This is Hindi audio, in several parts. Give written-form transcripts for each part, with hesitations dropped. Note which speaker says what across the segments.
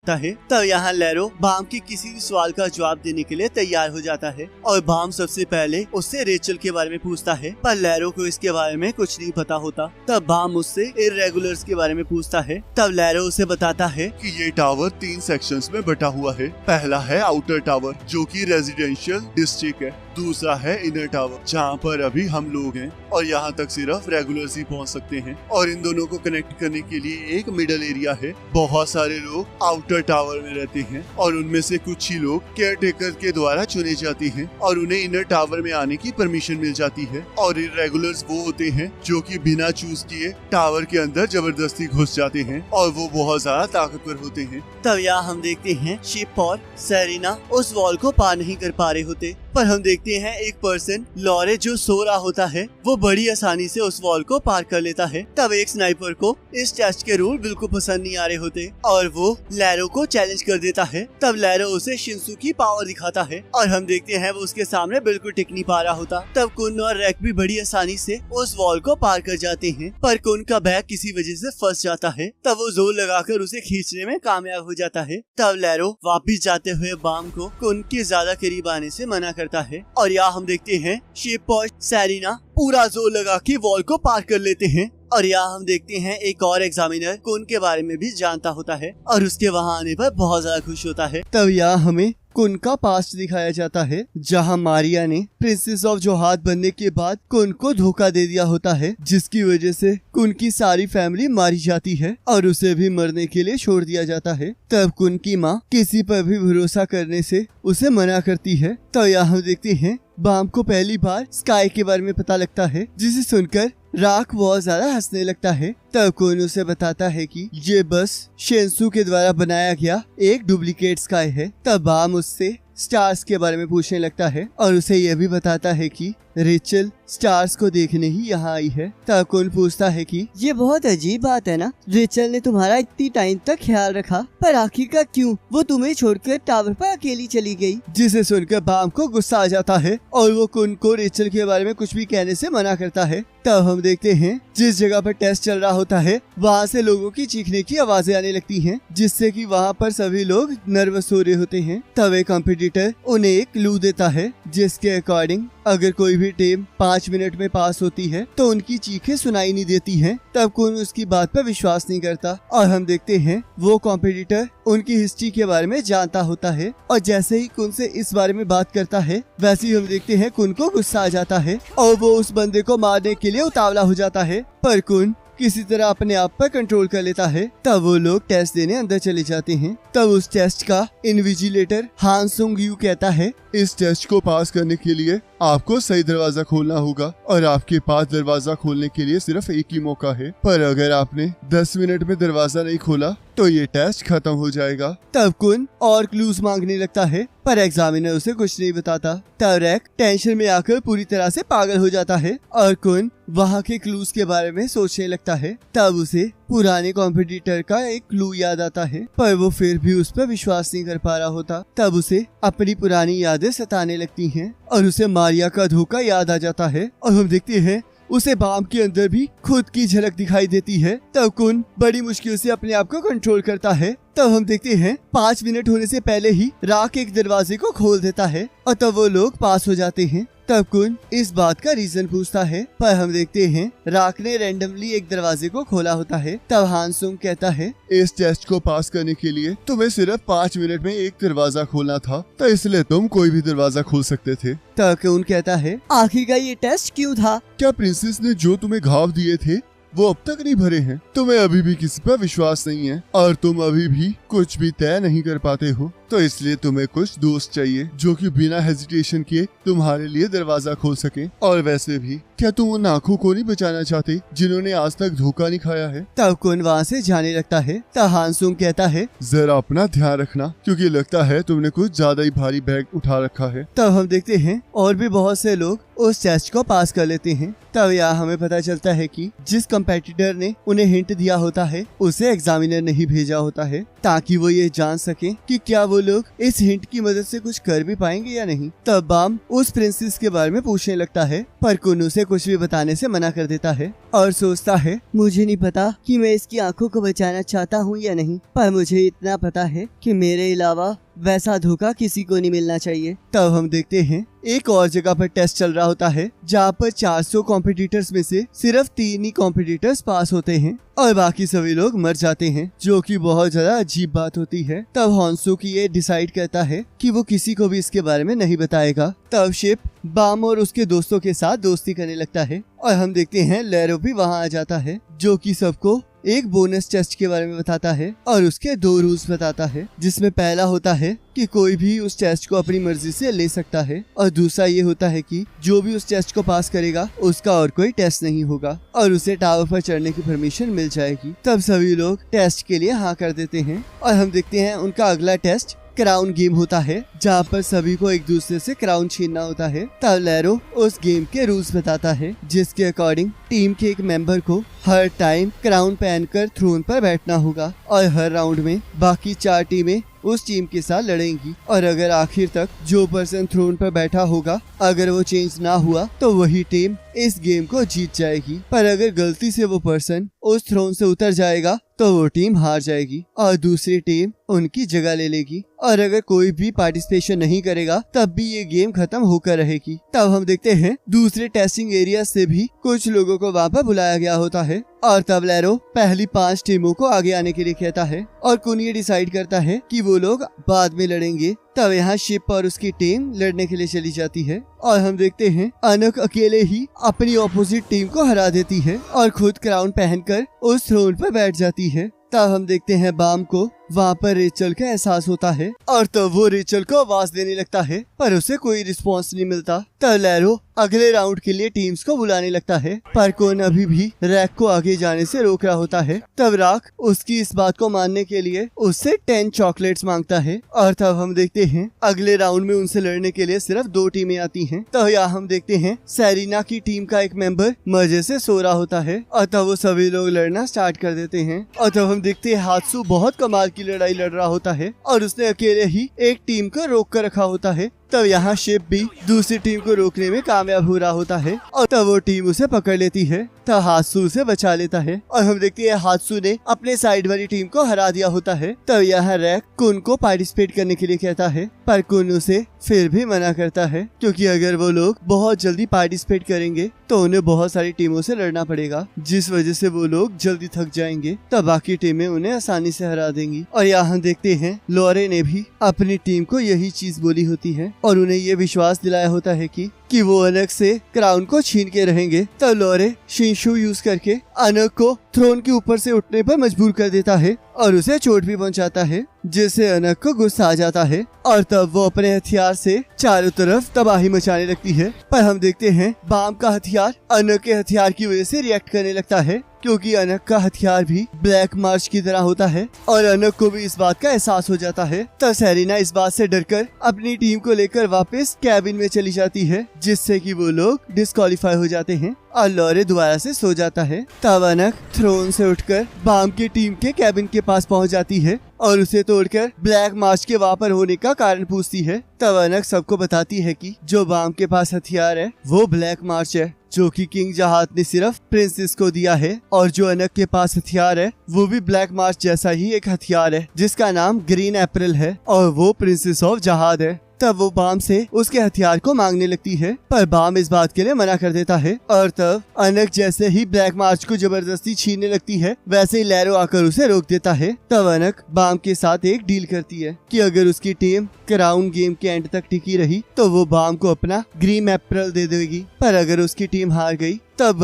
Speaker 1: है। तब यहाँ लैरो बाम के किसी भी सवाल का जवाब देने के लिए तैयार हो जाता है और बाम सबसे पहले उससे रेचल के बारे में पूछता है, पर लैरो को इसके बारे में कुछ नहीं पता होता। तब बाम उससे इर्रेगुलर्स के बारे में पूछता है। तब लैरो उसे बताता है
Speaker 2: कि ये टावर 3 सेक्शंस में बटा हुआ है। पहला है आउटर टावर जो कि रेजिडेंशियल डिस्ट्रिक्ट है, दूसरा है इनर टावर जहाँ पर अभी हम लोग हैं और यहाँ तक सिर्फ रेगुलर्स ही पहुँच सकते हैं, और इन दोनों को कनेक्ट करने के लिए एक मिडल एरिया है। बहुत सारे लोग आउटर टावर में रहते हैं और उनमें से कुछ ही लोग केयर टेकर के द्वारा चुने जाते हैं और उन्हें इनर टावर में आने की परमिशन मिल जाती है। और इर्रेगुलर्स वो होते हैं जो कि बिना चूज किए टावर के अंदर जबरदस्ती घुस जाते हैं और वो बहुत ज्यादा ताकतवर होते हैं।
Speaker 1: तब यहाँ हम देखते हैं शिप और सेरेना उस वॉल को पार नहीं कर पा रहे होते, पर हम देखते हैं एक पर्सन लॉरे जो सो रहा होता है वो बड़ी आसानी से उस वॉल को पार कर लेता है। तब एक स्नाइपर को इस टेस्ट के रूल बिल्कुल पसंद नहीं आ रहे होते और वो लैरो को चैलेंज कर देता है। तब लैरो उसे शिंसू की पावर दिखाता है और हम देखते हैं वो उसके सामने बिल्कुल टिक नहीं पा रहा होता। तब कुन और रैक भी बड़ी आसानी से उस वॉल को पार कर जाते हैं, पर कुन का बैग किसी वजह से फंस जाता है। तब वो जोर लगाकर उसे खींचने में कामयाब हो जाता है। तब लैरो वापिस जाते हुए बाम को कुन के ज्यादा करीब आने से मना करता है और यहाँ हम देखते हैं शिप और सेरेना पूरा जोर लगा के वॉल को पार कर लेते हैं। और यहाँ हम देखते हैं एक और एग्जामिनर कुन के बारे में भी जानता होता है और उसके वहाँ आने पर बहुत ज्यादा खुश होता है। तब यहाँ हमें कुन का पास्ट दिखाया जाता है जहाँ मारिया ने प्रिंसेस ऑफ जोहात बनने के बाद कुन को धोखा दे दिया होता है, जिसकी वजह से कुन की सारी फैमिली मारी जाती है और उसे भी मरने के लिए छोड़ दिया जाता है। तब कुन की माँ किसी पर भी भरोसा करने से उसे मना करती है। तो यहाँ हम देखते हैं बाम को पहली बार स्काई के बारे में पता लगता है, जिसे सुनकर राक बहुत ज्यादा हंसने लगता है। तब कुन उसे बताता है कि ये बस शिंसू के द्वारा बनाया गया एक डुप्लीकेट स्काई है। तब बाम उससे स्टार्स के बारे में पूछने लगता है और उसे यह भी बताता है कि रेचल स्टार्स को देखने ही यहाँ आई है। तब कुन पूछता है कि
Speaker 3: ये बहुत अजीब बात है ना, रेचल ने तुम्हारा इतनी टाइम तक ख्याल रखा पर आखिरकार क्यों वो तुम्हें छोड़कर टावर पर अकेली चली गई।
Speaker 1: जिसे सुनकर बाम को गुस्सा आ जाता है और वो कुन को रेचल के बारे में कुछ भी कहने से मना करता है। तब हम देखते हैं जिस जगह पर टेस्ट चल रहा होता है वहाँ से लोगों की चीखने की आवाजें आने लगती हैं, जिससे कि वहाँ पर सभी लोग नर्वस हो रहे होते हैं। तब एक कॉम्पिटिटर उन्हें एक क्लू देता है जिसके अकॉर्डिंग अगर कोई भी टीम 5 मिनट में पास होती है तो उनकी चीखें सुनाई नहीं देती हैं। तब कुन उसकी बात पर विश्वास नहीं करता और हम देखते हैं वो कॉम्पिटिटर उनकी हिस्ट्री के बारे में जानता होता है और जैसे ही कुन से इस बारे में बात करता है वैसे ही हम देखते हैं कुन को गुस्सा आ जाता है और वो उस बंदे को मारने के लिए उतावला हो जाता है, पर कुन किसी तरह अपने आप पर कंट्रोल कर लेता है। तब वो लोग टेस्ट देने अंदर चले जाते हैं। तब उस टेस्ट का इन्विजिलेटर हान सुंग यू कहता है,
Speaker 2: इस टेस्ट को पास करने के लिए आपको सही दरवाजा खोलना होगा और आपके पास दरवाजा खोलने के लिए सिर्फ एक ही मौका है, पर अगर आपने 10 मिनट में दरवाजा नहीं खोला तो ये टेस्ट खत्म हो जाएगा।
Speaker 1: तब कुन और क्लूज मांगने लगता है पर एग्जामिनर उसे कुछ नहीं बताता। तब रैक टेंशन में आकर पूरी तरह से पागल हो जाता है और कुन वहाँ के क्लूज के बारे में सोचने लगता है। तब उसे पुराने कॉम्पिटिटर का एक क्लू याद आता है, पर वो फिर भी उस पर विश्वास नहीं कर पा रहा होता। तब उसे अपनी पुरानी यादें सताने लगती हैं और उसे मारिया का धोखा याद आ जाता है और हम देखते हैं उसे बाम के अंदर भी खुद की झलक दिखाई देती है। तब कुन बड़ी मुश्किल से अपने आप को कंट्रोल करता है। तब हम देखते हैं 5 मिनट होने से पहले ही राक एक दरवाजे को खोल देता है और तब वो लोग पास हो जाते हैं। तब कुन इस बात का रीजन पूछता है, पर हम देखते हैं राक ने रैंडमली एक दरवाजे को खोला होता है। तब हान सुंग कहता है,
Speaker 2: इस टेस्ट को पास करने के लिए तुम्हें सिर्फ 5 मिनट में एक दरवाजा खोलना था, तो इसलिए तुम कोई भी दरवाजा खोल सकते थे।
Speaker 1: तब कुन कहता है,
Speaker 3: आखिरकार ये टेस्ट क्यों था?
Speaker 2: क्या प्रिंसेस ने जो तुम्हें घाव दिए थे वो अब तक नहीं भरे हैं? तुम्हें अभी भी किसी पर विश्वास नहीं है और तुम अभी भी कुछ भी तय नहीं कर पाते हो, तो इसलिए तुम्हें कुछ दोस्त चाहिए जो कि बिना हेजिटेशन के तुम्हारे लिए दरवाजा खोल सके। और वैसे भी क्या तुम उन आँखों को नहीं बचाना चाहते जिन्होंने आज तक धोखा नहीं खाया है?
Speaker 1: तब कुन वहाँ से जाने लगता है। तब हान सुंग कहता है,
Speaker 2: जरा अपना ध्यान रखना क्योंकि लगता है तुमने कुछ ज्यादा ही भारी बैग उठा रखा है।
Speaker 1: तब हम देखते हैं और भी बहुत से लोग उस टेस्ट को पास कर लेते हैं। तब यहाँ हमें पता चलता है कि जिस कंपेटिटर ने उन्हें हिंट दिया होता है उसे एग्जामिनर नहीं भेजा होता है ताकि वो ये जान सके कि क्या वो
Speaker 3: लोग इस हिंट की मदद से कुछ कर भी पाएंगे या नहीं। तब बाम उस प्रिंसेस के बारे में पूछने लगता है, पर कुन उसे कुछ भी बताने से मना कर देता है और सोचता है, मुझे नहीं पता कि मैं इसकी आंखों को बचाना चाहता हूँ या नहीं, पर मुझे इतना पता है कि मेरे अलावा वैसा धोखा किसी को नहीं मिलना चाहिए। तब हम देखते हैं एक और जगह पर टेस्ट चल रहा होता है, जहाँ पर 400 कॉम्पिटिटर्स में से सिर्फ 3 ही कॉम्पिटिटर्स पास होते हैं और बाकी सभी लोग मर जाते हैं, जो कि बहुत ज्यादा अजीब बात होती है। तब हॉन्सो की ये डिसाइड करता है कि वो किसी को भी इसके बारे में नहीं बताएगा। तब शिप बाम और उसके दोस्तों के साथ दोस्ती करने लगता है और हम देखते हैं लेरो भी वहाँ आ जाता है, जो कि सबको एक बोनस टेस्ट के बारे में बताता है और उसके 2 रूल्स बताता है, जिसमें पहला होता है कि कोई भी उस टेस्ट को अपनी मर्जी से ले सकता है और दूसरा ये होता है कि जो भी उस टेस्ट को पास करेगा उसका और कोई टेस्ट नहीं होगा और उसे टावर पर चढ़ने की परमिशन मिल जाएगी। तब सभी लोग टेस्ट के लिए हाँ कर देते हैं और हम देखते हैं उनका अगला टेस्ट क्राउन गेम होता है, जहाँ पर सभी को एक दूसरे से क्राउन छीनना होता है। तब लेरो उस गेम के रूल्स बताता है, जिसके अकॉर्डिंग टीम के एक मेंबर को हर टाइम क्राउन पहनकर थ्रोन पर बैठना होगा और हर राउंड में बाकी 4 टीमें उस टीम के साथ लड़ेंगी और अगर आखिर तक जो पर्सन थ्रोन पर बैठा होगा अगर वो चेंज ना हुआ तो वही टीम इस गेम को जीत जाएगी। पर अगर गलती से वो पर्सन उस थ्रोन से उतर जाएगा तो वो टीम हार जाएगी और दूसरी टीम उनकी जगह ले लेगी और अगर कोई भी पार्टिसिपेशन नहीं करेगा तब भी ये गेम खत्म होकर रहेगी। तब हम देखते हैं दूसरे टेस्टिंग एरिया से भी कुछ लोगों को वहाँ पर बुलाया गया होता है और तब लेरो पहली 5 टीमों को आगे आने के लिए कहता है और कुन ये डिसाइड करता है कि वो लोग बाद में लड़ेंगे। तब यहाँ शिप और उसकी टीम लड़ने के लिए चली जाती है और हम देखते हैं अनक अकेले ही अपनी ऑपोजिट टीम को हरा देती है और खुद क्राउन पहनकर उस थ्रोन पर बैठ जाती है। तब हम देखते हैं बाम को वहाँ पर रेचल का एहसास होता है और तब वो रेचल को आवाज देने लगता है, पर उसे कोई रिस्पांस नहीं मिलता। तब लेरो अगले राउंड के लिए टीम्स को बुलाने लगता है, पर कोन अभी भी रैक को आगे जाने से रोक रहा होता है। तब राक उसकी इस बात को मानने के लिए उससे 10 चॉकलेट्स मांगता है और तब हम देखते हैं अगले राउंड में उनसे लड़ने के लिए सिर्फ 2 टीमें आती हैं। तब यहाँ हम देखते हैं सेरिना की टीम का एक मेंबर मजे से सो रहा होता है और तब वो सभी लोग लड़ना स्टार्ट कर देते हैं और तब हम देखते हैं हात्सु बहुत कमाल की लड़ाई लड़ रहा होता है और उसने अकेले ही एक टीम को रोक कर रखा होता है। तब यहाँ शिप भी दूसरी टीम को रोकने में कामयाब हो रहा होता है और तब वो टीम उसे पकड़ लेती है। तब हात्सु उसे बचा लेता है और हम देखते हैं हात्सु ने अपने साइड वाली टीम को हरा दिया होता है। तब यहाँ रैक कुन को पार्टिसिपेट करने के लिए कहता है, पर कुन उसे फिर भी मना करता है, क्योंकि अगर वो लोग बहुत जल्दी पार्टिसिपेट करेंगे तो उन्हें बहुत सारी टीमों से लड़ना पड़ेगा, जिस वजह से वो लोग जल्दी थक जाएंगे। तब बाकी टीमें उन्हें आसानी से हरा देंगी। और यहाँ देखते हैं लोरे ने भी अपनी टीम को यही चीज बोली होती है और उन्हें ये विश्वास दिलाया होता है कि वो अनक से क्राउन को छीन के रहेंगे। तब लोरे शिंशु यूज करके अनक को थ्रोन के ऊपर से उठने पर मजबूर कर देता है और उसे चोट भी पहुंचाता है, जिससे अनक को गुस्सा आ जाता है और तब वो अपने हथियार से चारों तरफ तबाही मचाने लगती है। पर हम देखते हैं बाम का हथियार अनक के हथियार की वजह से रिएक्ट करने लगता है, क्योंकि अनक का हथियार भी ब्लैक मार्च की तरह होता है और अनक को भी इस बात का एहसास हो जाता है। तब सेरिना इस बात से डरकर अपनी टीम को लेकर वापस कैबिन में चली जाती है, जिससे कि वो लोग डिस्क्वालीफाई हो जाते हैं और लोरे दोबारा से सो जाता है। तब अनक थ्रोन से उठकर बाम की टीम के कैबिन के पास पहुंच जाती है और उसे तोड़कर ब्लैक मार्च के वहाँ पर होने का कारण पूछती है। तब अनक सबको बताती है कि जो बाम के पास हथियार है वो ब्लैक मार्च है, जो कि किंग जहाद ने सिर्फ प्रिंसेस को दिया है, और जो अनक के पास हथियार है वो भी ब्लैक मार्च जैसा ही एक हथियार है जिसका नाम ग्रीन अप्रैल है और वो प्रिंसेस ऑफ जहाद है। तब वो बाम से उसके हथियार को मांगने लगती है, पर बाम इस बात के लिए मना कर देता है और तब अनक जैसे ही ब्लैक मार्च को जबरदस्ती छीनने लगती है वैसे ही लेरो आकर उसे रोक देता है। तब अनक बाम के साथ एक डील करती है कि अगर उसकी टीम क्राउन गेम के एंड तक टिकी रही तो वो बाम को अपना ग्रीन अप्रैल दे देगी, पर अगर उसकी टीम हार गई तब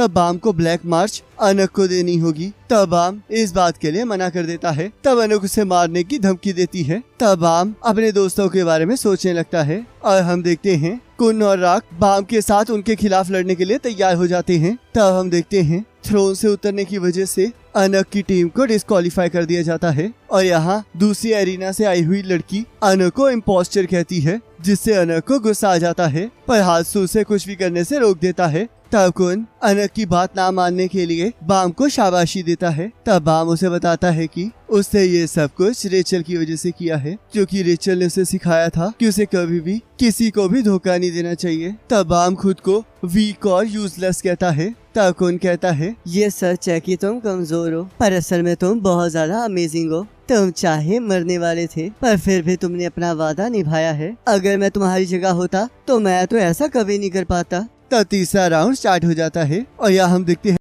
Speaker 3: बाम को ब्लैक मार्च अनक को देनी होगी। तब बाम इस बात के लिए मना कर देता है। तब अनक उसे मारने की धमकी देती है। तब बाम अपने दोस्तों के बारे में सोचने लगता है और हम देखते हैं कुन और राक बाम के साथ उनके खिलाफ लड़ने के लिए तैयार हो जाते हैं। तब हम देखते हैं थ्रोन से उतरने की वजह से अनक की टीम को डिस्क्वालीफाई कर दिया जाता है और यहाँ दूसरी एरिना से आई हुई लड़की अनक को इम्पोस्टर कहती है, जिससे अनक को गुस्सा आ जाता है, पर हादसू उसे कुछ भी करने से रोक देता है। तब कुन अनक की बात ना मानने के लिए बाम को शाबाशी देता है। तब बाम उसे बताता है कि उसने ये सब कुछ रेचल की वजह से किया है, क्योंकि रेचल ने उसे सिखाया था कि उसे कभी भी किसी को भी धोखा नहीं देना चाहिए। तब बाम खुद को वीक और यूजलेस कहता है। तब कुन कहता है,
Speaker 1: ये सच है कि तुम कमजोर हो, पर असल में तुम बहुत ज्यादा अमेजिंग हो। तुम चाहे मरने वाले थे, पर फिर भी तुमने अपना वादा निभाया है। अगर मैं तुम्हारी जगह होता तो मैं तो ऐसा कभी नहीं कर पाता।
Speaker 3: तब तीसरा राउंड स्टार्ट हो जाता है और यहाँ हम देखते हैं